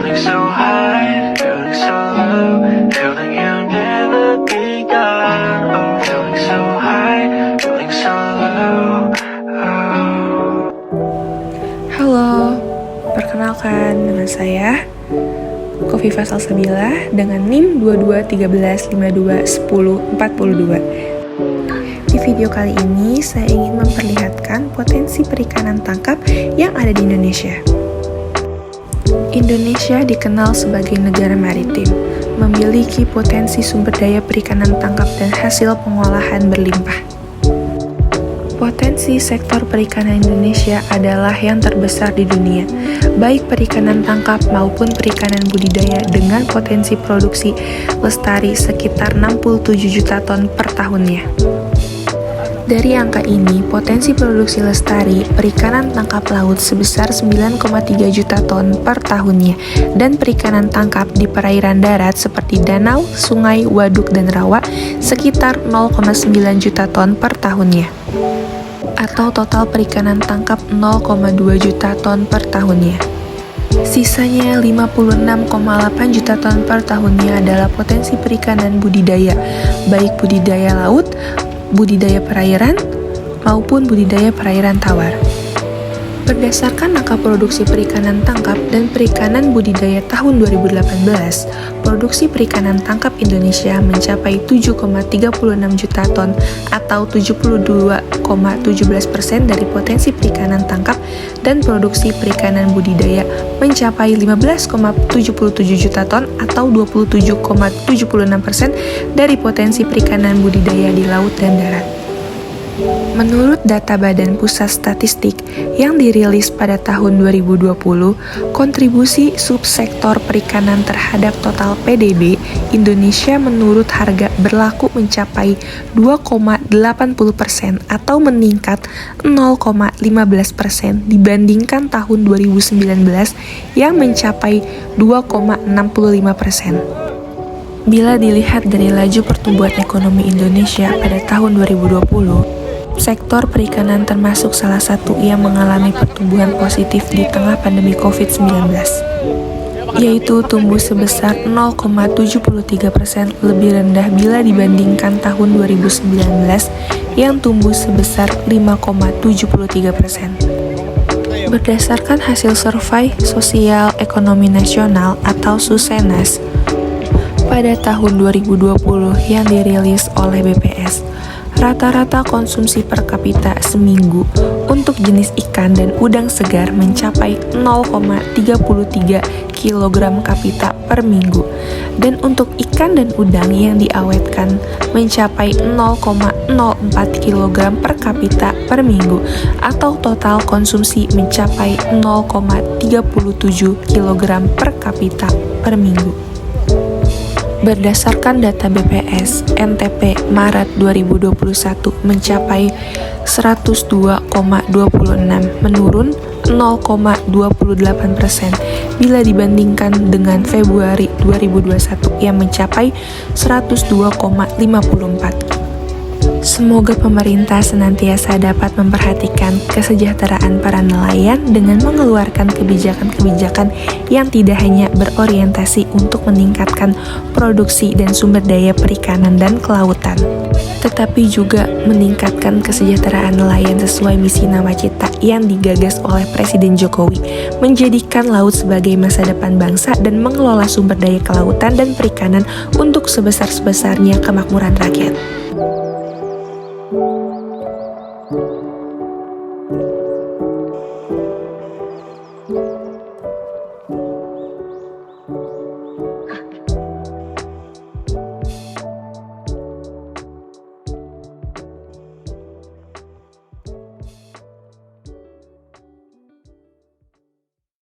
Feeling so high, feeling so low, feeling you'll never be gone. Oh, feeling so high, feeling so low. Oh. Halo, perkenalkan nama saya Kofifa Salsabila dengan NIM 2213521042. Di video kali ini saya ingin memperlihatkan potensi perikanan tangkap yang ada di Indonesia. Indonesia dikenal sebagai negara maritim, memiliki potensi sumber daya perikanan tangkap dan hasil pengolahan berlimpah. Potensi sektor perikanan Indonesia adalah yang terbesar di dunia, baik perikanan tangkap maupun perikanan budidaya dengan potensi produksi lestari sekitar 67 juta ton per tahunnya. Dari angka ini, potensi produksi lestari perikanan tangkap laut sebesar 9,3 juta ton per tahunnya, dan perikanan tangkap di perairan darat seperti danau, sungai, waduk, dan rawa sekitar 0,9 juta ton per tahunnya, atau total perikanan tangkap 0,2 juta ton per tahunnya. Sisanya 56,8 juta ton per tahunnya adalah potensi perikanan budidaya, baik budidaya laut, budidaya perairan, maupun budidaya perairan tawar. Berdasarkan angka produksi perikanan tangkap dan perikanan budidaya tahun 2018, produksi perikanan tangkap Indonesia mencapai 7,36 juta ton atau 72,17% dari potensi perikanan tangkap, dan produksi perikanan budidaya mencapai 15,77 juta ton atau 27,76% dari potensi perikanan budidaya di laut dan darat. Menurut data Badan Pusat Statistik yang dirilis pada tahun 2020, kontribusi subsektor perikanan terhadap total PDB Indonesia menurut harga berlaku mencapai 2,80% atau meningkat 0,15% dibandingkan tahun 2019 yang mencapai 2,65%. Bila dilihat dari laju pertumbuhan ekonomi Indonesia pada tahun 2020, sektor perikanan termasuk salah satu yang mengalami pertumbuhan positif di tengah pandemi COVID-19, yaitu tumbuh sebesar 0,73% lebih rendah bila dibandingkan tahun 2019 yang tumbuh sebesar 5,73%. Berdasarkan hasil Survei Sosial Ekonomi Nasional atau Susenas pada tahun 2020 yang dirilis oleh BPS, rata-rata konsumsi per kapita seminggu untuk jenis ikan dan udang segar mencapai 0,33 kg kapita per minggu, dan untuk ikan dan udang yang diawetkan mencapai 0,04 kg per kapita per minggu, atau total konsumsi mencapai 0,37 kg per kapita per minggu. Berdasarkan data BPS, NTP Maret 2021 mencapai 102,26, menurun 0,28% bila dibandingkan dengan Februari 2021 yang mencapai 102,54. Semoga pemerintah senantiasa dapat memperhatikan kesejahteraan para nelayan dengan mengeluarkan kebijakan-kebijakan yang tidak hanya berorientasi untuk meningkatkan produksi dan sumber daya perikanan dan kelautan, tetapi juga meningkatkan kesejahteraan nelayan sesuai misi nawacita yang digagas oleh Presiden Jokowi, menjadikan laut sebagai masa depan bangsa dan mengelola sumber daya kelautan dan perikanan untuk sebesar-besarnya kemakmuran rakyat.